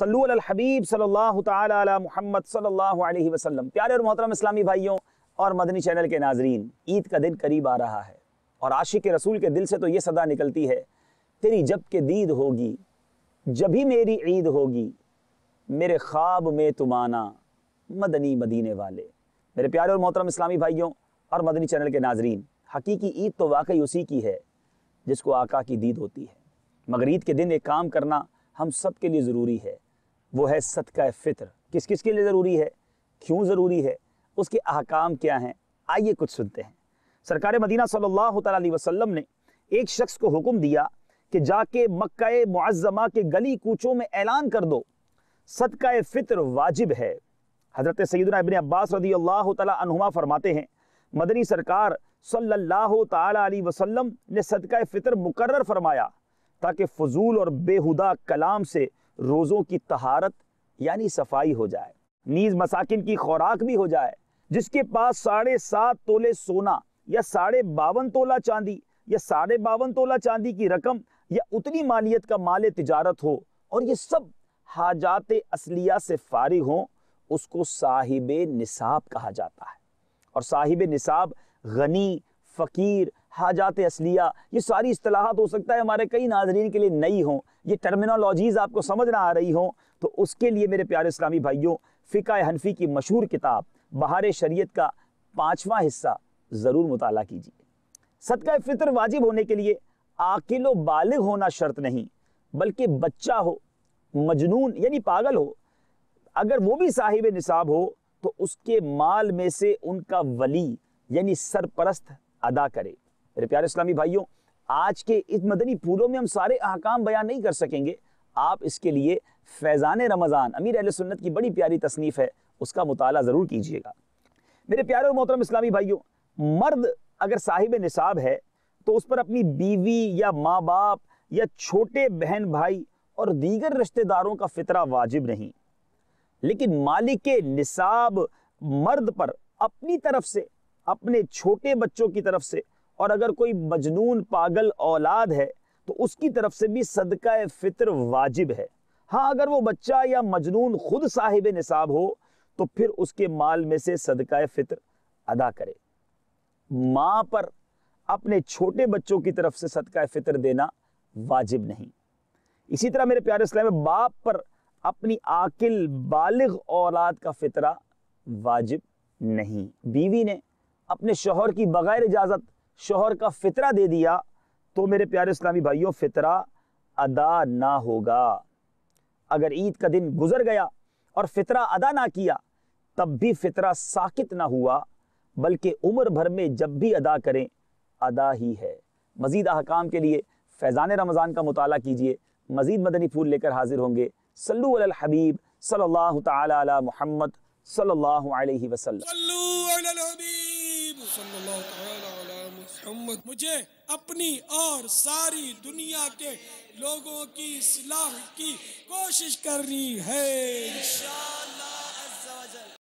صلو علی الحبیب صلی اللہ تعالی علی محمد صلی اللہ علیہ وسلم۔ پیارے اور محترم اسلامی بھائیوں اور مدنی چینل کے ناظرین، عید کا دن قریب آ رہا ہے اور عاشق رسول کے دل سے تو یہ صدا نکلتی ہے، تیری جب کہ دید ہوگی جبھی میری عید ہوگی، میرے خواب میں تم آنا مدنی مدینے والے۔ میرے پیارے اور محترم اسلامی بھائیوں اور مدنی چینل کے ناظرین، حقیقی عید تو واقعی اسی کی ہے جس کو آقا کی دید ہوتی ہے، مگر عید کے دن ایک کام کرنا ہم سب کے لیے ضروری ہے، وہ ہے صدقہ فطر۔ کس کس کے لیے ضروری ہے، کیوں ضروری ہے، اس کے احکام کیا ہیں، آئیے کچھ سنتے ہیں۔ سرکار مدینہ صلی اللہ تعالی علیہ وسلم نے ایک شخص کو حکم دیا کہ جا کے مکہ معظمہ کے گلی کوچوں میں اعلان کر دو، صدقہ فطر واجب ہے۔ حضرت سیدنا ابن عباس رضی اللہ تعالی عنہما فرماتے ہیں، مدنی سرکار صلی اللہ تعالی علیہ وسلم نے صدقہ فطر مقرر فرمایا تاکہ فضول اور بےہودہ کلام سے روزوں کی طہارت یعنی صفائی ہو جائے، نیز مساکین کی خوراک بھی ہو جائے۔ جس کے پاس 7.5 تولے سونا یا 52.5 تولہ چاندی یا 52.5 تولہ چاندی کی رقم یا اتنی مالیت کا مال تجارت ہو اور یہ سب حاجات اصلیہ سے فارغ ہوں، اس کو صاحب نصاب کہا جاتا ہے۔ اور صاحب نصاب غنی، فقیر، حاجات اصلیہ، یہ ساری اصطلاحات ہو سکتا ہے ہمارے کئی ناظرین کے لیے نئی ہوں، یہ ٹرمینالوجیز آپ کو سمجھ نہ آ رہی ہوں، تو اس کے لیے میرے پیارے اسلامی بھائیوں فقہ حنفی کی مشہور کتاب بہار شریعت کا 5واں حصہ ضرور مطالعہ کیجیے۔ صدقہ فطر واجب ہونے کے لیے عاقل و بالغ ہونا شرط نہیں، بلکہ بچہ ہو، مجنون یعنی پاگل ہو، اگر وہ بھی صاحب نصاب ہو تو اس کے مال میں سے ان کا ولی یعنی سرپرست ادا کرے۔ میرے پیارے اسلامی بھائیوں، آج کے اس مدنی پھولوں میں ہم سارے احکام بیان نہیں کر سکیں گے، آپ اس کے لیے فیضان رمضان امیر اہل سنت کی بڑی پیاری تصنیف ہے، اس کا مطالعہ ضرور کیجیے گا۔ میرے پیارے اور محترم اسلامی بھائیوں، مرد اگر صاحب نصاب ہے تو اس پر اپنی بیوی یا ماں باپ یا چھوٹے بہن بھائی اور دیگر رشتہ داروں کا فطرہ واجب نہیں، لیکن مالک نصاب مرد پر اپنی طرف سے، اپنے چھوٹے بچوں کی طرف سے، اور اگر کوئی مجنون پاگل اولاد ہے تو اس کی طرف سے بھی صدقہ فطر واجب ہے۔ ہاں اگر وہ بچہ یا مجنون خود صاحب نصاب ہو تو پھر اس کے مال میں سے صدقہ فطر ادا کرے۔ ماں پر اپنے چھوٹے بچوں کی طرف سے صدقہ فطر دینا واجب نہیں۔ اسی طرح میرے پیارے اسلام، باپ پر اپنی عاقل بالغ اولاد کا فطرہ واجب نہیں۔ بیوی نے اپنے شوہر کی بغیر اجازت شوہر کا فطرہ دے دیا تو میرے پیارے اسلامی بھائیوں فطرہ ادا نہ ہوگا۔ اگر عید کا دن گزر گیا اور فطرہ ادا نہ کیا تب بھی فطرہ ساقط نہ ہوا، بلکہ عمر بھر میں جب بھی ادا کریں ادا ہی ہے۔ مزید احکام کے لیے فیضان رمضان کا مطالعہ کیجیے۔ مزید مدنی پھول لے کر حاضر ہوں گے۔ صلو علی الحبیب صلی اللہ تعالی علی محمد صلی اللہ علیہ وسلم۔ صلو علی الحبیب صلی اللہ تعالی علی محمد۔ مجھے اپنی اور ساری دنیا کے لوگوں کی اصلاح کی کوشش کرنی ہے۔